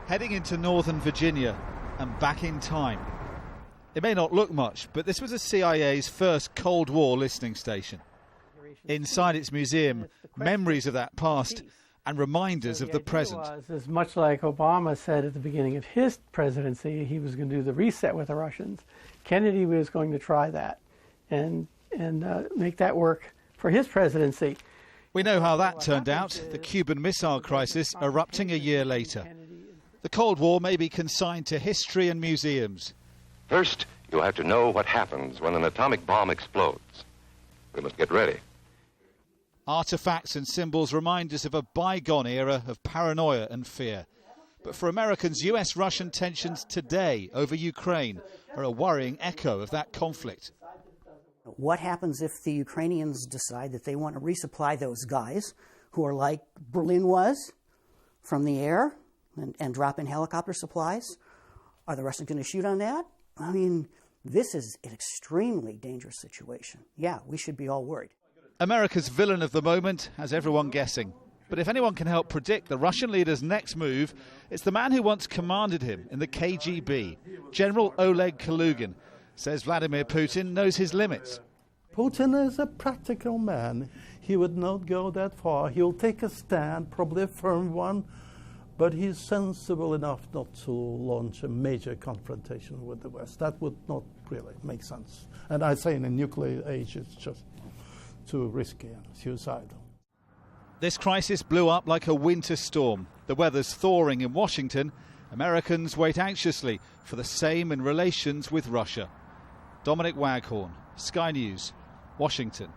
Heading into northern Virginia and back in time. It may not look much, but this was the CIA's first Cold War listening station. Inside its museum, memories of that past and reminders of the present. It's much like Obama said at the beginning of his presidency, he was going to do the reset with the Russians. Kennedy was going to try that and make that work for his presidency. We know how that turned out, the Cuban Missile Crisis erupting a year later. The Cold War may be consigned to history and museums. First, you'll have to know what happens when an atomic bomb explodes. We must get ready. Artifacts and symbols remind us of a bygone era of paranoia and fear. But for Americans, US-Russian tensions today over Ukraine are a worrying echo of that conflict. What happens if the Ukrainians decide that they want to resupply those guys who are like Berlin was from the air and drop in helicopter supplies? Are the Russians going to shoot on that? I mean, this is an extremely dangerous situation. Yeah, we should be all worried. America's villain of the moment has everyone guessing. But if anyone can help predict the Russian leader's next move, it's the man who once commanded him in the KGB. General Oleg Kalugin says Vladimir Putin knows his limits. Putin is a practical man. He would not go that far. He'll take a stand, probably a firm one, but he's sensible enough not to launch a major confrontation with the West. That would not really make sense. And I say in a nuclear age, it's just too risky and suicidal. This crisis blew up like a winter storm. The weather's thawing in Washington. Americans wait anxiously for the same in relations with Russia. Dominic Waghorn, Sky News, Washington.